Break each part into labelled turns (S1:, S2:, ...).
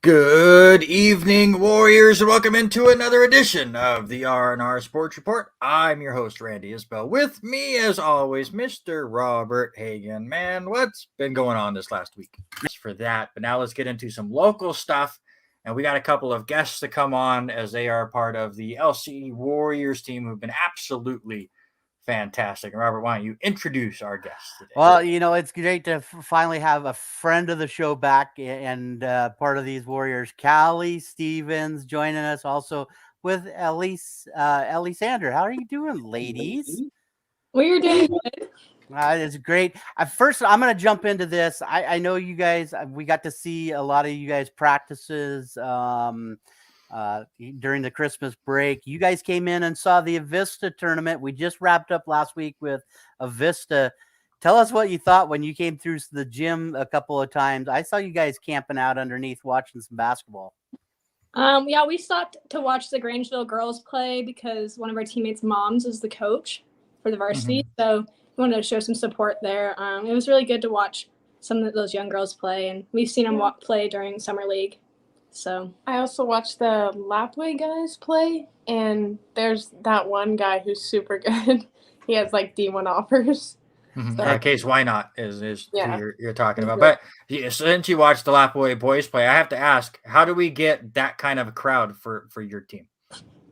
S1: Good evening, Warriors, and welcome into another edition of the R&R Sports Report. I'm your host, Randy Isbell. With me, as always, Mr. Robert Hagan. Man, what's been going on this last week? For that, but now let's get into some local stuff. And we got a couple of guests to come on as they are part of the LC Warriors team who've been absolutely fantastic. And Robert, why don't you introduce our guests today?
S2: Well, it's great to finally have a friend of the show back and part of these Warriors. Callie Stevens joining us also with Ellie Sander. How are you doing, ladies?
S3: We're doing good.
S2: It's great. First, I'm going to jump into this. I know you guys, we got to see a lot of you guys practices during the Christmas break. You guys came in and saw the Avista tournament. We just wrapped up last week with Avista. Tell us what you thought when you came through the gym a couple of times. I saw you guys camping out underneath watching some basketball.
S3: Yeah, we stopped to watch the Grangeville girls play because one of our teammates' moms is the coach for the varsity. So we wanted to show some support there. It was really good to watch some of those young girls play, and we've seen them play during summer league. So
S4: I also watched the Lapway guys play, and there's that one guy who's super good. He has like D1 offers.
S1: So, Case, why not is who you're talking about.
S4: Right.
S1: But since you watched the Lapway boys play, I have to ask, how do we get that kind of a crowd for your team?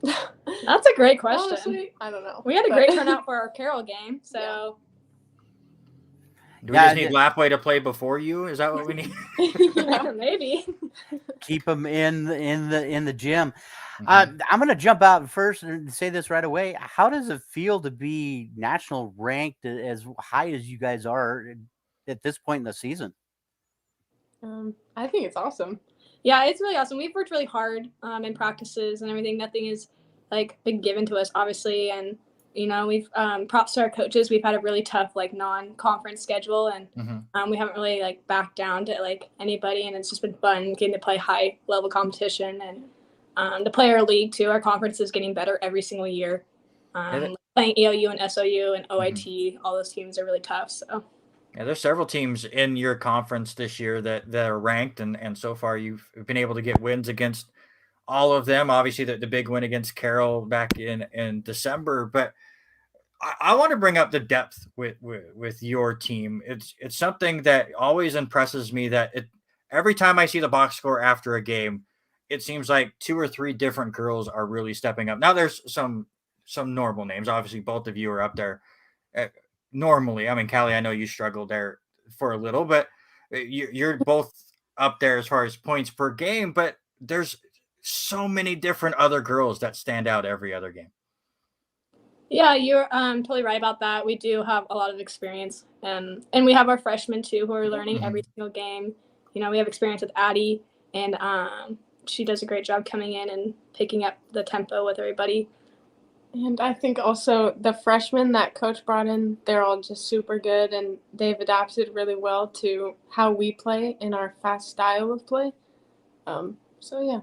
S3: That's a great question.
S4: Honestly, I don't know.
S3: We had a great turnout for our Carroll game, so
S1: do we just need Lapway to play before you? Is that what we need?
S3: Maybe.
S2: Keep them in the gym. I'm going to jump out first and say this right away. How does it feel to be national ranked as high as you guys are at this point in the season?
S4: I think it's awesome.
S3: Yeah, it's really awesome. We've worked really hard in practices and everything. Nothing is been given to us, obviously, and we've props to our coaches. We've had a really tough non-conference schedule, and we haven't really backed down to anybody, and it's just been fun getting to play high level competition and to play our league too. Our conference is getting better every single year. Playing ELU and SOU and OIT, all those teams are really tough. So
S1: yeah, there's several teams in your conference this year that are ranked, and so far you've been able to get wins against all of them. Obviously, the big win against Carroll back in December, but I want to bring up the depth with your team. It's something that always impresses me that every time I see the box score after a game, it seems like 2 or 3 different girls are really stepping up. Now there's some normal names. Obviously, both of you are up there. Normally, I mean, Callie, I know you struggled there for a little, but you're both up there as far as points per game. But there's so many different other girls that stand out every other game.
S3: Yeah, you're totally right about that. We do have a lot of experience, and we have our freshmen too who are learning every single game. We have experience with Addie, and she does a great job coming in and picking up the tempo with everybody.
S4: And I think also the freshmen that coach brought in, they're all just super good, and they've adapted really well to how we play in our fast style of play. So yeah.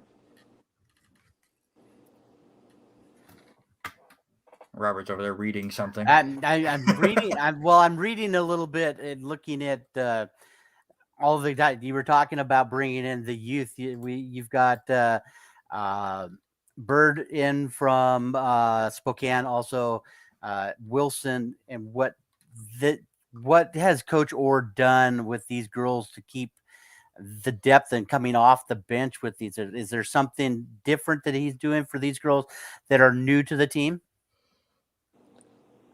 S1: Robert's over there reading something.
S2: I'm reading. I'm reading a little bit and looking at all of the. You were talking about bringing in the youth. You've got Bird in from Spokane, also Wilson, and what has Coach Orr done with these girls to keep the depth and coming off the bench with these? Is there something different that he's doing for these girls that are new to the team?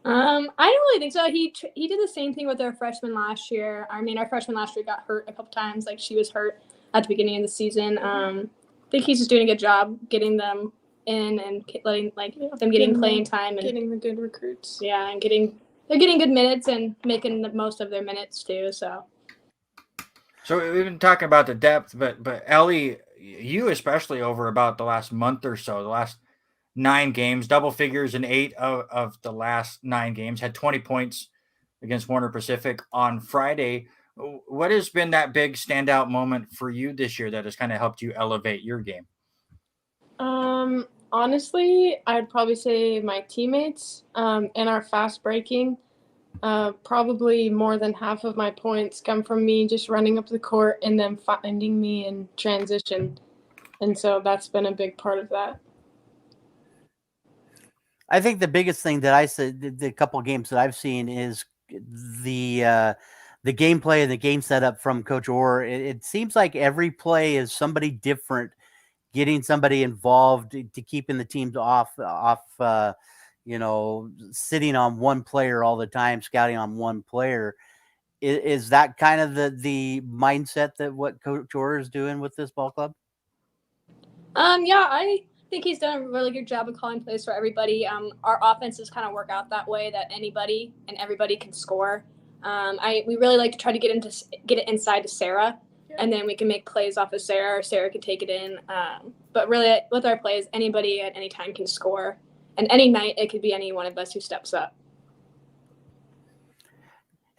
S3: I don't really think so. He did the same thing with our freshman last year. I mean, our freshman last year got hurt a couple times. She was hurt at the beginning of the season. I think he's just doing a good job getting them in and letting them getting playing time and
S4: getting the good recruits.
S3: Yeah, and they're getting good minutes and making the most of their minutes too. So
S1: we've been talking about the depth, but Ellie, you especially over about the last month or so, the last 9 games, double figures in 8 of the last 9 games, had 20 points against Warner Pacific on Friday. What has been that big standout moment for you this year that has kind of helped you elevate your game?
S4: Honestly, I'd probably say my teammates and our fast breaking. Probably more than half of my points come from me just running up the court and then finding me in transition And so that's been a big part of that.
S2: I think the biggest thing that I said, the couple of games that I've seen, is the gameplay and the game setup from Coach Orr. It seems like every play is somebody different, getting somebody involved to keeping the teams off, sitting on one player all the time, scouting on one player. Is that kind of the mindset that what Coach Orr is doing with this ball club?
S3: Yeah, I think he's done a really good job of calling plays for everybody. Our offenses kind of work out that way, that anybody and everybody can score. We really like to try to get it inside to Sarah, and then we can make plays off of Sarah, or Sarah can take it in. But really, with our plays, anybody at any time can score, and any night it could be any one of us who steps up.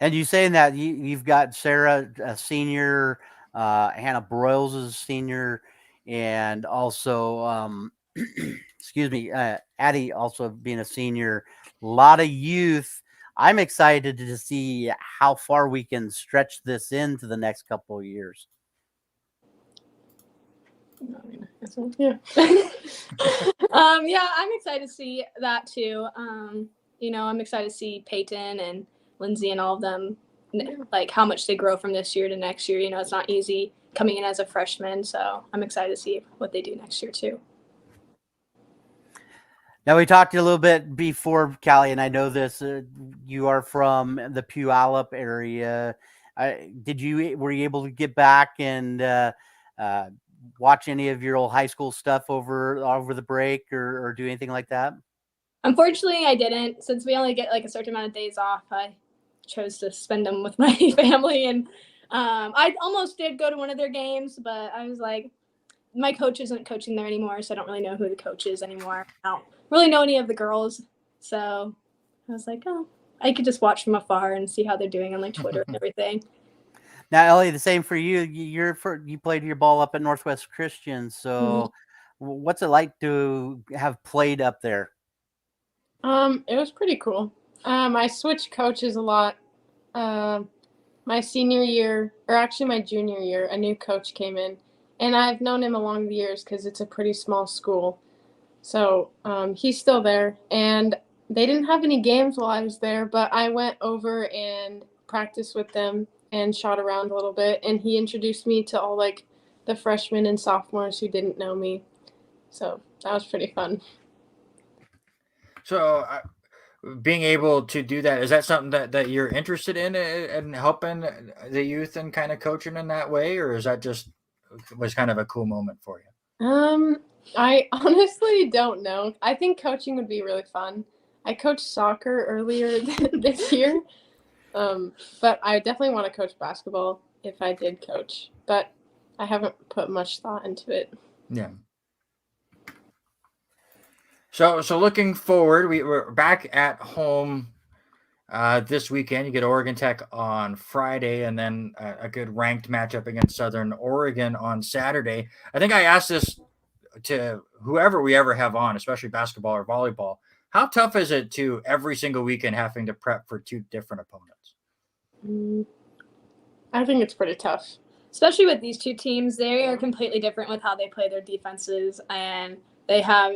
S2: And you saying that you've got Sarah, a senior, Hannah Broyles is a senior, and also, excuse me, Addie also being a senior. A lot of youth. I'm excited to see how far we can stretch this into the next couple of years.
S4: Yeah.
S3: Yeah, I'm excited to see that too. I'm excited to see Peyton and Lindsay and all of them, like how much they grow from this year to next year. It's not easy coming in as a freshman, so I'm excited to see what they do next year too.
S2: Now, we talked a little bit before, Callie, and I know this. You are from the Puyallup area. Were you able to get back and watch any of your old high school stuff over the break, or do anything like that?
S3: Unfortunately, I didn't. Since we only get like a certain amount of days off, I chose to spend them with my family. And I almost did go to one of their games, but I was like, my coach isn't coaching there anymore, so I don't really know who the coach is anymore. I don't really know any of the girls. So I was like, oh, I could just watch from afar and see how they're doing on like Twitter and everything.
S2: Now, Ellie, the same for you. You played your ball up at Northwest Christian. So what's it like to have played up there?
S4: It was pretty cool. I switched coaches a lot. My senior year, or actually my junior year, a new coach came in, and I've known him along the years because it's a pretty small school. So he's still there, and they didn't have any games while I was there, but I went over and practiced with them and shot around a little bit, and he introduced me to all like the freshmen and sophomores who didn't know me. So that was pretty fun.
S1: So being able to do that, is that something that you're interested in helping the youth and kind of coaching in that way, or is that just was kind of a cool moment for you?
S4: I honestly don't know. I think coaching would be really fun. I coached soccer earlier this year, but I definitely want to coach basketball if I did coach, but I haven't put much thought into it.
S1: Yeah. So looking forward, we're back at home this weekend. You get Oregon Tech on Friday, and then a good ranked matchup against Southern Oregon on Saturday. I think I asked this to whoever we ever have on, especially basketball or volleyball. How tough is it to every single weekend having to prep for two different opponents?
S4: I think it's pretty tough.
S3: Especially with these two teams, they are completely different with how they play their defenses, and they have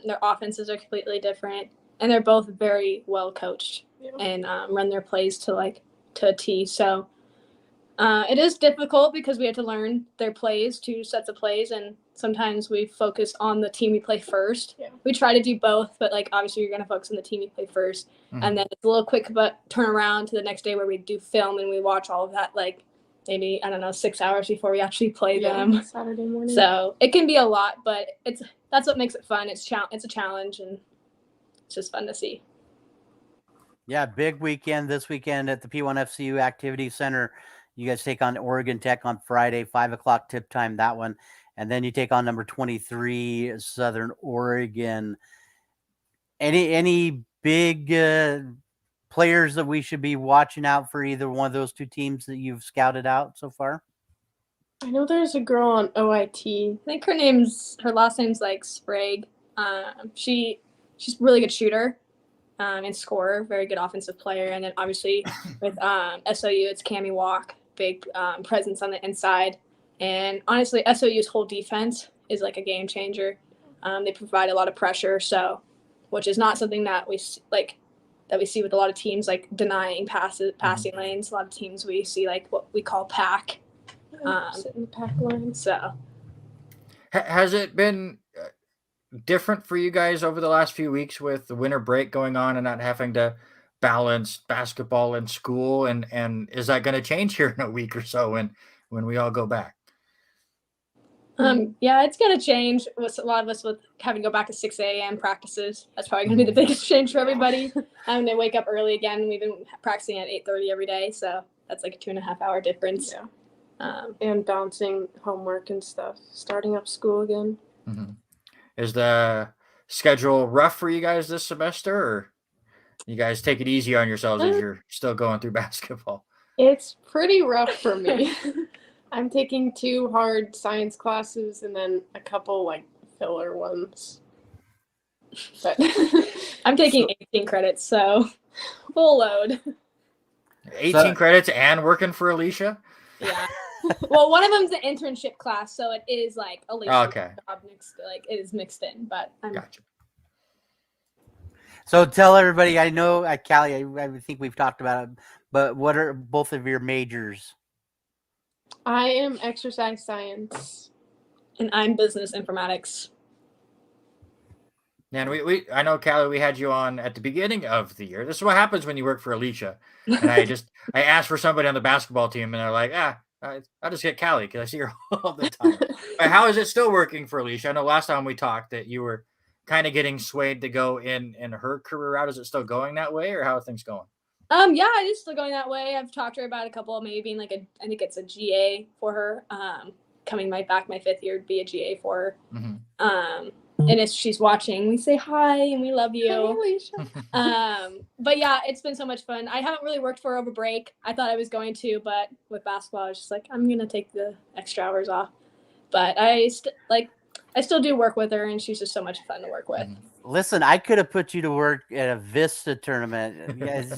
S3: their offenses are completely different, and they're both very well coached and run their plays to a T. So it is difficult because we have to learn their plays, two sets of plays, and sometimes we focus on the team we play first. Yeah. We try to do both, but obviously you're going to focus on the team you play first, and then it's a little quick but turn around to the next day where we do film and we watch all of that maybe 6 hours before we actually play them
S4: Saturday morning.
S3: So it can be a lot, but that's what makes it fun. It's a challenge, and it's just fun to see.
S2: Yeah, big weekend this weekend at the P1FCU Activity Center. You guys take on Oregon Tech on Friday, 5:00 tip time, that one. And then you take on number 23, Southern Oregon. Any big players that we should be watching out for either one of those two teams that you've scouted out so far?
S4: I know there's a girl on OIT.
S3: I think her last name's Sprague. She's a really good shooter and scorer, very good offensive player. And then obviously with SOU, it's Cammie Walk, big presence on the inside. And honestly, SOU's whole defense is like a game changer. They provide a lot of pressure, so which is not something that we see with a lot of teams, like denying passing lanes. A lot of teams we see like what we call pack.
S4: Sit in the pack line.
S3: So
S1: Has it been different for you guys over the last few weeks with the winter break going on and not having to balance basketball and school? And is that going to change here in a week or so when we all go back?
S3: yeah, it's going to change with a lot of us with having to go back to 6 a.m. practices. That's probably going to be the biggest change for everybody. They wake up early again. We've been practicing at 8:30 every day, so that's like a 2.5 hour difference.
S4: Yeah. And balancing homework and stuff, starting up school again.
S1: Mm-hmm. Is the schedule rough for you guys this semester, or you guys take it easy on yourselves as you're still going through basketball?
S4: It's pretty rough for me. I'm taking 2 hard science classes and then a couple like filler ones. But
S3: I'm taking 18 credits, so full load.
S1: 18 credits and working for Alicia?
S3: Yeah. Well, one of them's an internship class, so it is like Alicia's job mixed, like it is mixed in. But I'm
S1: Gotcha.
S2: So tell everybody. I know, Callie, I think we've talked about it, but what are both of your majors?
S4: I am exercise science.
S3: And I'm business informatics.
S1: And I know, Callie, we had you on at the beginning of the year. This is what happens when you work for Alicia. And I asked for somebody on the basketball team, and they're like, I'll just get Callie because I see her all the time. But how is it still working for Alicia? I know last time we talked that you were kind of getting swayed to go in her career route. Is it still going that way, or how are things going?
S3: Yeah, it is still going that way. I've talked to her about a couple, maybe being like I think it's a GA for her. Coming my 5th year to be a GA for her.
S1: Mm-hmm.
S3: And if she's watching, we say hi and we love you.
S4: Hi, Alicia.
S3: But yeah, it's been so much fun. I haven't really worked for her over break. I thought I was going to, but with basketball, I was just like, I'm gonna take the extra hours off. But I still do work with her, and she's just so much fun to work with.
S2: Listen, I could have put you to work at a Vista tournament. Guys,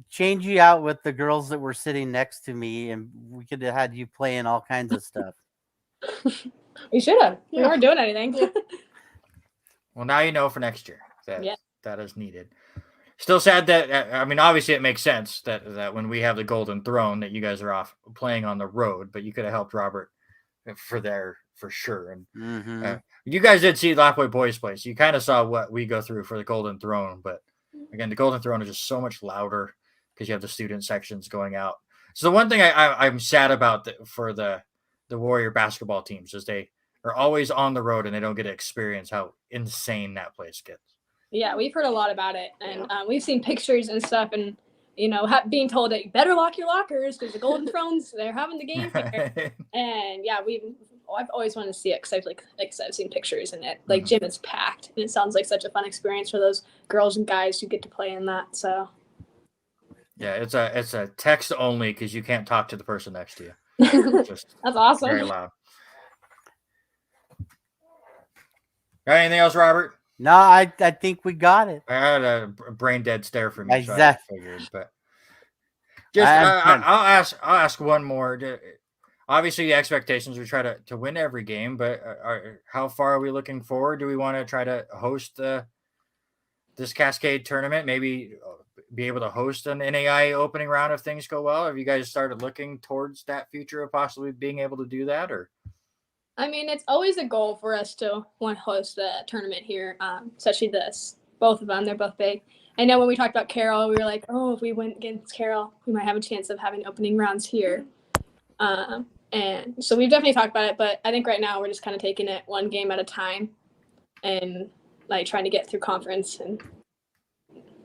S2: change you out with the girls that were sitting next to me, and we could have had you playing all kinds of stuff.
S3: We should have. We weren't doing anything.
S1: Well, now you know for next year that is needed. Still sad that, obviously it makes sense that when we have the Golden Throne that you guys are off playing on the road, but you could have helped Robert for sure. And you guys did see Lapway Boys play, so you kind of saw what we go through for the Golden Throne. But again, the Golden Throne is just so much louder because you have the student sections going out. So the one thing I'm sad about for the Warrior basketball teams is they are always on the road and they don't get to experience how insane that place gets.
S3: Yeah, we've heard a lot about it, and we've seen pictures and stuff, and being told that you better lock your lockers because the Golden Thrones, they're having the game here. And yeah, I've always wanted to see it because I've seen pictures, and it gym is packed, and it sounds like such a fun experience for those girls and guys who get to play in that. So
S1: yeah, it's a text only because you can't talk to the person next to you.
S3: That's awesome.
S1: Very loud. Got anything else, Robert?
S2: No, I think we got it.
S1: I had a brain dead stare from you.
S2: Exactly.
S1: So I figured, but just I'll ask one more. Obviously, the expectations we try to win every game, but how far are we looking forward? Do we want to try to host this Cascade tournament? Maybe be able to host an NAI opening round if things go well. Have you guys started looking towards that future of possibly being able to do that, or?
S3: It's always a goal for us to want to host a tournament here, especially both of them. They're both big. I know when we talked about Carroll, we were like, oh, if we went against Carroll, we might have a chance of having opening rounds here. And so we've definitely talked about it, but I think right now we're just kind of taking it one game at a time and trying to get through conference. And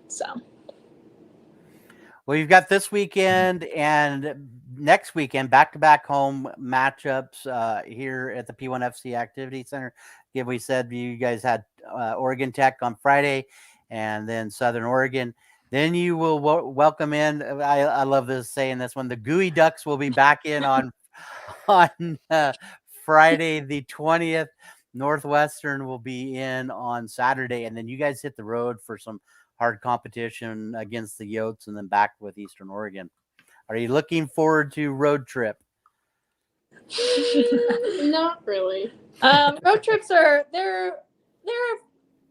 S3: so.
S2: Well, you've got this weekend and next weekend back-to-back home matchups here at the P1FC Activity Center. We said you guys had Oregon Tech on Friday and then Southern Oregon. Then you will welcome in, I love saying this one, the Gooey Ducks will be back in on Friday the 20th. Northwestern will be in on Saturday, and then you guys hit the road for some hard competition against the Yotes and then back with Eastern Oregon. Are you looking forward to road trip?
S4: Not really.
S3: Road trips they're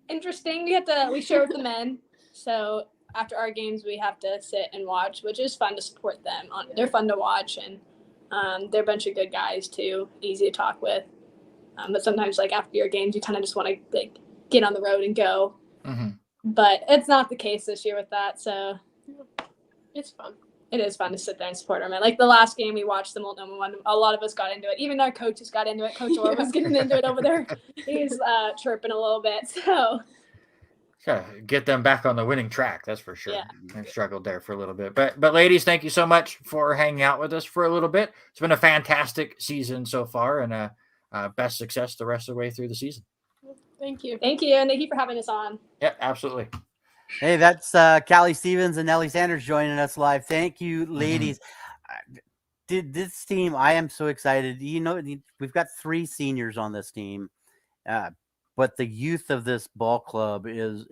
S3: interesting. We share with the men, so after our games we have to sit and watch, which is fun to support them. They're fun to watch, and they're a bunch of good guys too, easy to talk with. But sometimes, like after your games, you kind of just want to like get on the road and go.
S1: Mm-hmm.
S3: But it's not the case this year with that, so
S4: It's fun.
S3: it is fun to sit there and support our men. Like the last game we watched, the Multnomah one, a lot of us got into it. Even our coaches got into it. Coach Orr was getting into it over there. He's chirping a little bit. So
S1: Gotta get them back on the winning track, that's for sure.
S3: Yeah.
S1: They struggled there for a little bit. But ladies, thank you so much for hanging out with us for a little bit. It's been a fantastic season so far, and best success the rest of the way through the season.
S4: Thank you.
S3: and thank you for having us on.
S1: Yeah, absolutely.
S2: Hey, that's Callie Stevens and Ellie Sanders joining us live. Thank you, ladies. Did this team? I am so excited. You know, we've got 3 seniors on this team, but the youth of this ball club is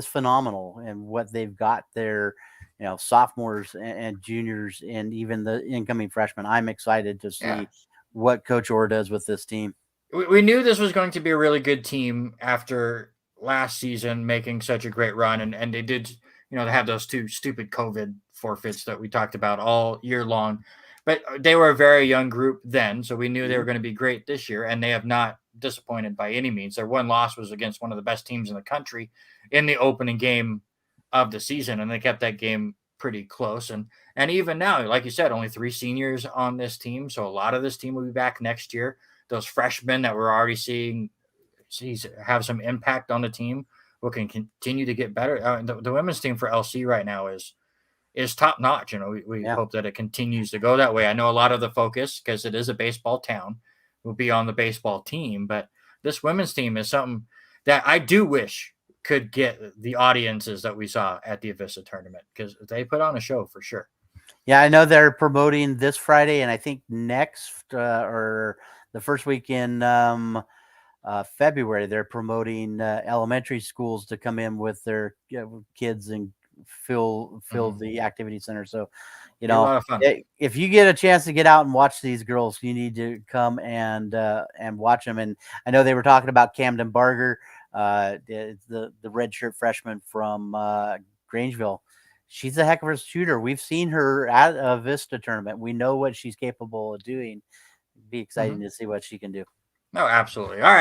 S2: phenomenal, and what they've got there, you know, sophomores and juniors, and even the incoming freshmen. I'm excited to see what Coach Orr does with this team.
S1: We knew this was going to be a really good team after last season making such a great run, and they did, you know, they have those 2 stupid COVID forfeits that we talked about all year long, but they were a very young group then, so we knew they were going to be great this year, and they have not disappointed by any means. Their one loss was against one of the best teams in the country in the opening game of the season, and they kept that game pretty close. And even now, like you said, only 3 seniors on this team, so a lot of this team will be back next year. Those freshmen that we're already seeing have some impact on the team will can continue to get better. The women's team for LC right now is top notch. You know, we hope that it continues to go that way. I know a lot of the focus, because it is a baseball town, will be on the baseball team, but this women's team is something that I do wish could get the audiences that we saw at the Avista tournament, because they put on a show for sure.
S2: Yeah, I know they're promoting this Friday, and I think next or the first week in February, they're promoting elementary schools to come in with their kids and fill the activity center. So, you know,
S1: a lot of fun.
S2: If you get a chance to get out and watch these girls, you need to come and watch them. And I know they were talking about Camden Barger, the redshirt freshman from Grangeville. She's a heck of a shooter. We've seen her at a Vista tournament. We know what she's capable of doing. It'd be exciting to see what she can do.
S1: No, absolutely. All right.